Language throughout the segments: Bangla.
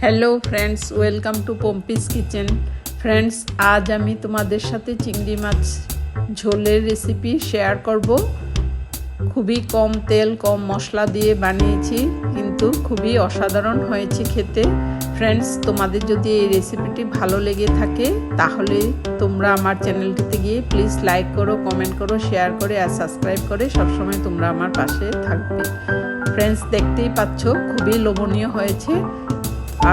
Hello friends, welcome to Pompi's kitchen. Friends, আজ আমি তোমাদের সাথে চিংড়ি মাছ ঝোলের রেসিপি শেয়ার করব। খুবই কম তেল কম মশলা দিয়ে বানিয়েছি, কিন্তু খুবই অসাধারণ হয়েছে খেতে। ফ্রেন্ডস, তোমাদের যদি এই রেসিপিটি ভালো লেগে থাকে তাহলে তোমরা আমার চ্যানেলটিতে গিয়ে প্লিজ লাইক করো, কমেন্ট করো, শেয়ার করে আর সাবস্ক্রাইব করে সবসময় তোমরা আমার পাশে থাকবে। ফ্রেন্ডস, দেখতেই পাচ্ছ খুবই লোভনীয় হয়েছে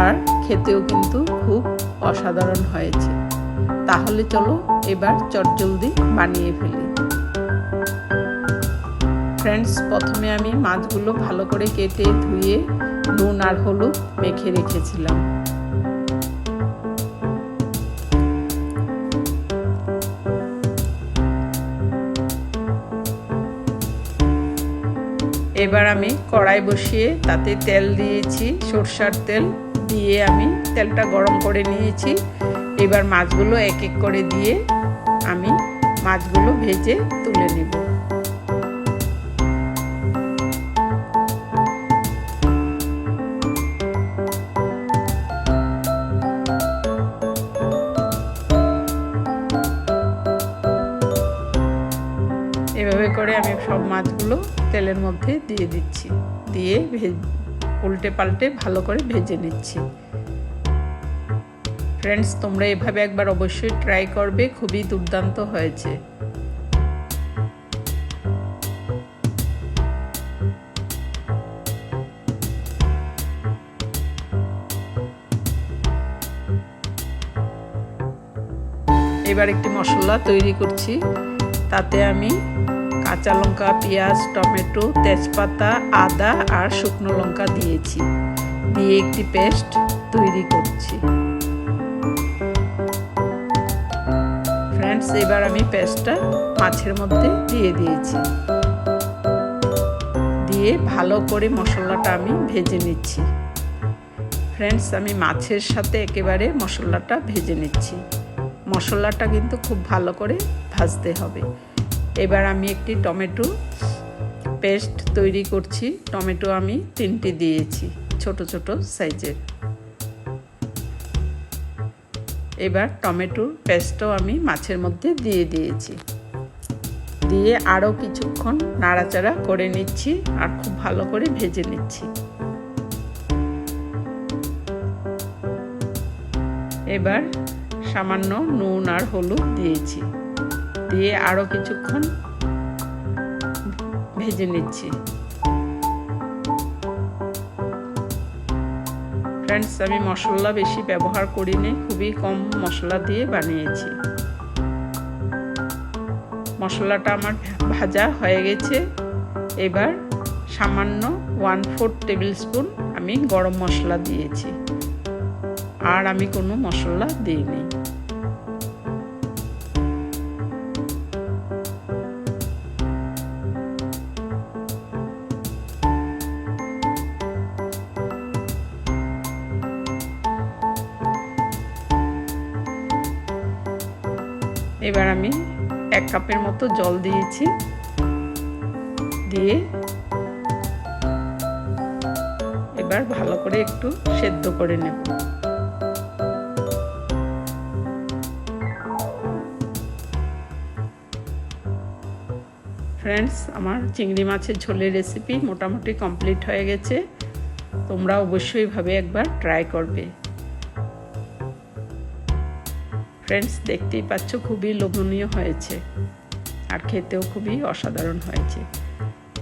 আর খেতেও কিন্তু খুব অসাধারণ হয়েছে। তাহলে চলো এবার চটজলদি বানিয়ে ফেলি। ফ্রেন্ডস, প্রথমে আমি মাছগুলো ভালো করে কেটে ধুয়ে নুন আর হলুদ মেখে রেখেছিলাম। এবার আমি কড়াই বসিয়ে তাতে তেল দিয়েছি, সরষার তেল দিয়ে আমি তেলটা গরম করে নিয়েছি। এবার মাছগুলো এক এক করে দিয়ে আমি মাছগুলো ভেজে তুলে নেব। এভাবে করে আমি সব মাছগুলো তেলের মধ্যে দিয়ে দিচ্ছি, দিয়ে উল্টে পাল্টে ভালো করে ভেজে নিচ্ছি। ফ্রেন্ডস, তোমরা এভাবে একবার অবশ্যই ট্রাই করবে, খুবই দুর্দান্ত হয়েছে। এবার একটি মশলা তৈরি করছি। তাতে আমি কাঁচা লঙ্কা, পেঁয়াজ, টমেটো, তেজপাতা, আদা আর শুকনো লঙ্কা দিয়েছি, দিয়ে একটি পেস্ট তৈরি করছি। ফ্রেন্ডস, এবার আমি পেস্টটা মাছের মধ্যে দিয়ে দিয়েছি, দিয়ে ভালো করে মশলাটা আমি ভেজে নিচ্ছি। ফ্রেন্ডস, আমি মাছের সাথে একেবারে মশলাটা ভেজে নিচ্ছি। মশলাটা কিন্তু খুব ভালো করে ভাজতে হবে। এবার আমি একটি টমেটো পেস্ট তৈরি করছি। টমেটো আমি 3টি দিয়েছি, ছোট ছোট সাইজের। এবার টমেটোর পেস্টও আমি মাছের মধ্যে দিয়ে দিয়েছি, দিয়ে আরও কিছুক্ষণ নাড়াচাড়া করে নিচ্ছি আর খুব ভালো করে ভেজে নিচ্ছি। এবার সামান্য নুন আর হলুদ দিয়েছি, দিয়ে আরও কিছুক্ষণ ভেজে নিচ্ছি। ফ্রেন্ডস, আমি মশলা বেশি ব্যবহার করিনি, খুবই কম মশলা দিয়ে বানিয়েছি। মশলাটা আমার ভাজা হয়ে গেছে। এবার সামান্য 1/4 টেবিল স্পুন আমি গরম মশলা দিয়েছি, আর আমি কোনো মশলা দিইনি। এবার আমি 1 কাপের মতো জল দিয়েছি, দিয়ে এবার ভালো করে একটু সেদ্ধ করে নেব। ফ্রেন্ডস, আমার চিংড়ি মাছের ঝোলের রেসিপি মোটামুটি কমপ্লিট হয়ে গেছে। তোমরা অবশ্যই এভাবে একবার ট্রাই করবে। ফ্রেন্ডস, দেখতেই পাচ্ছ খুবই লোভনীয় হয়েছে আর খেতেও খুবই অসাধারণ হয়েছে।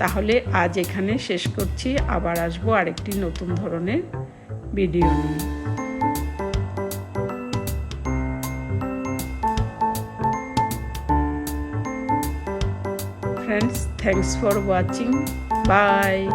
তাহলে আজ এখানে শেষ করছি, আবার আসবো আরেকটি নতুন ধরনের ভিডিও নিয়ে। Friends, thanks for watching. Bye.